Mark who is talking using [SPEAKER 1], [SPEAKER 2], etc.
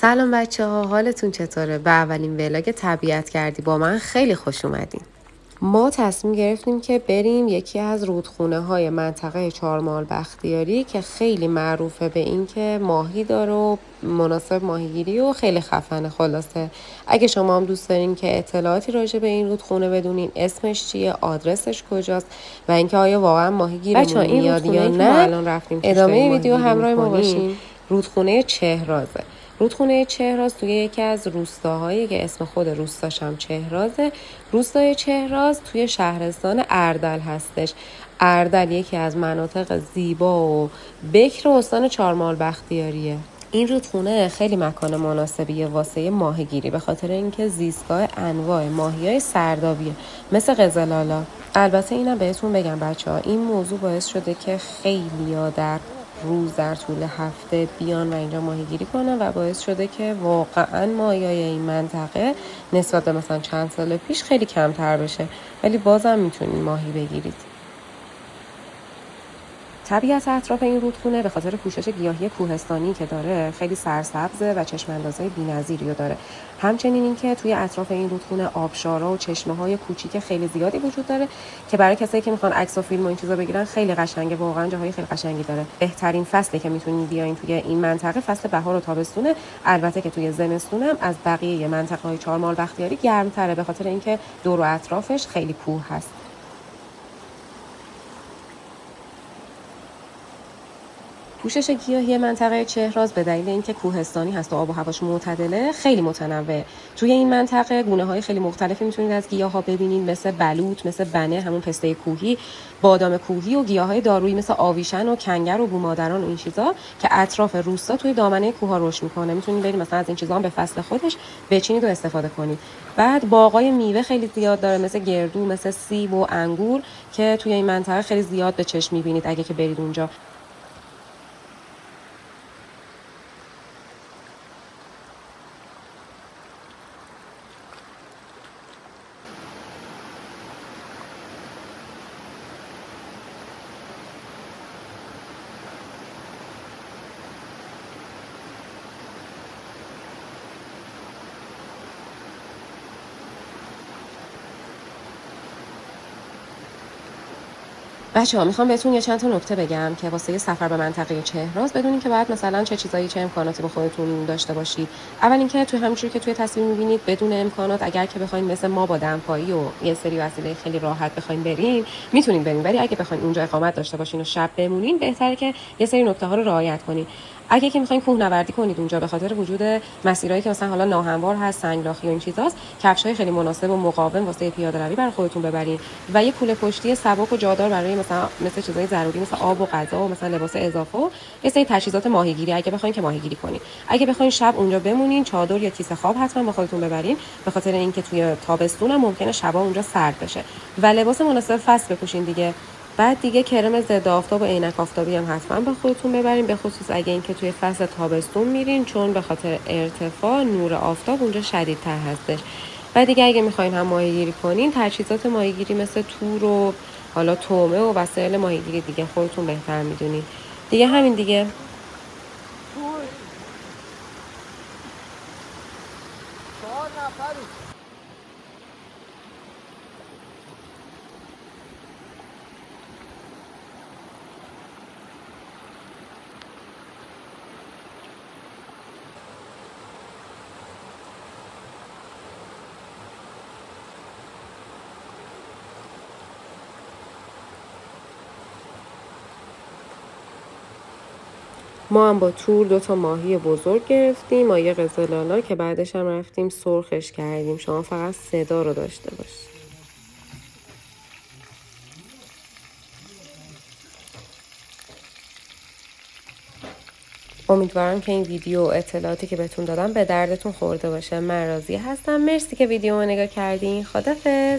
[SPEAKER 1] سلام بچه ها، حالتون چطوره؟ به اولین ولاگ طبیعت کردی با من خیلی خوش اومدین. ما تصمیم گرفتیم که بریم یکی از رودخونه های منطقه چهارمال بختیاری که خیلی معروفه به این که ماهی داره و مناسب ماهیگیری و خیلی خفنه. خلاصه اگه شما هم دوست دارین که اطلاعاتی راجع به این رودخونه بدونین، اسمش چیه، آدرسش کجاست و اینکه آیا واقعا ماهیگیرمون میاد یا نه، الان رفتیم ادامه ویدیو همراه ما باشین. رودخونه چهرازه. رودخونه چهراز توی یکی از روستاهایی که اسم خود روستاش هم چهرازه. روستای چهراز توی شهرستان اردل هستش. اردل یکی از مناطق زیبا و بکر استان چهارمال بختیاریه. این رودخونه خیلی مکان مناسبیه واسه ماهیگیری به خاطر اینکه زیستگاه انواع ماهیای سردابیه مثل قزلالا. البته اینم بهتون بگم بچه‌ها، این موضوع باعث شده که خیلی‌ها در طول هفته بیان و اینجا ماهیگیری کنن و باعث شده که واقعا ماهیای این منطقه نسبت به مثلا چند سال پیش خیلی کمتر بشه، ولی بازم میتونین ماهی بگیرید. طبیعت اطراف این رودخونه به خاطر پوشش گیاهی کوهستانی که داره خیلی سرسبزه و چشم‌اندازهای بی‌نظیری رو داره. همچنین اینکه توی اطراف این رودخونه آبشارا و چشمه‌های کوچیک خیلی زیادی وجود داره که برای کسایی که میخوان عکس و فیلم و این چیزا بگیرن خیلی قشنگه، واقعا جاهای خیلی قشنگی داره. بهترین فصلی که میتونین بیاین توی این منطقه فصل بهار و تابستونه، البته که توی زمستون هم از بقیه مناطق‌های چهارمال بختیاری گرم‌تره به خاطر اینکه دور و اطرافش خیلی کوه هست. پوشش گیاهی منطقه چهراز به دلیل اینکه کوهستانی هست و آب و هواش معتدله خیلی متنوعه. توی این منطقه گونه‌های خیلی مختلفی میتونید از گیاها ببینید، مثل بلوط، مثل بنه همون پسته کوهی، بادام کوهی و گیاهای دارویی مثل آویشن و کنگر و بومادران و این چیزا که اطراف روستا توی دامنه کوه‌ها رشد میکنه. میتونید برید مثلا از این چیزا هم به فصل خودش بچینید و استفاده کنید. بعد باغای میوه خیلی زیاد داره مثل گردو، مثل سیب و انگور که توی این منطقه خیلی زیاد به چشم میبینید اگه که برید اونجا. بچه‌ها میخوام بهتون یه چند تا نکته بگم که واسه سفر به منطقه چهراز بدونین که باید مثلا چه چیزایی، چه امکاناتی با خودتون داشته باشید. اول اینکه توی همونجوری که توی تصویر می‌بینید بدون امکانات اگر که بخواید مثل ما با دمپایی و یه سری وسیله خیلی راحت بخواید برین میتونین برین، ولی اگه بخواید اونجا اقامت داشته باشین و شب بمونین بهتره که یه سری نکته‌ها رو رعایت کنین. اگه که میخواین کوهنوردی کنید اونجا به خاطر وجود مسیرایی که مثلا حالا ناهموار هست، سنگلاخی و این چیزاست، کفشای خیلی مناسب و مقاوم واسه پیاده‌روی برای خودتون ببرین و یه کوله پشتی سبک و جادار برای مثل چیزای ضروری مثل آب و غذا و مثلا لباس اضافه و یه سری تجهیزات ماهیگیری اگه بخواین که ماهیگیری کنین. اگه بخواین شب اونجا بمونین چادر یا کیسه خواب حتما با خودتون ببرین به خاطر اینکه توی تابستون هم ممکنه شبا اونجا سرد بشه و لباس مناسب فصل بپوشین دیگه. بعد دیگه کرم ضد آفتاب و عینک آفتابی هم حتما با خودتون ببرین، به خصوص اگه اینکه توی فصل تابستون میرین، چون به خاطر ارتفاع نور آفتاب اونجا شدیدتر هستش. بعد دیگه اگه میخواین هم ماهیگیری کنین، تجهیزات ماهیگیری مثل تور و حالا تومه و وسایل ماهیگیری دیگه خودتون بهتر میدونین. دیگه همین دیگه. ما هم با تور 2 ماهی بزرگ گرفتیم، ماهی قزلالا که بعدش هم رفتیم سرخش کردیم. شما فقط صدا رو داشته باشید. امیدوارم که این ویدیو و اطلاعاتی که بهتون دادم به دردتون خورده باشه. من راضیه هستم. مرسی که ویدیو رو نگاه کردین. خدافظ.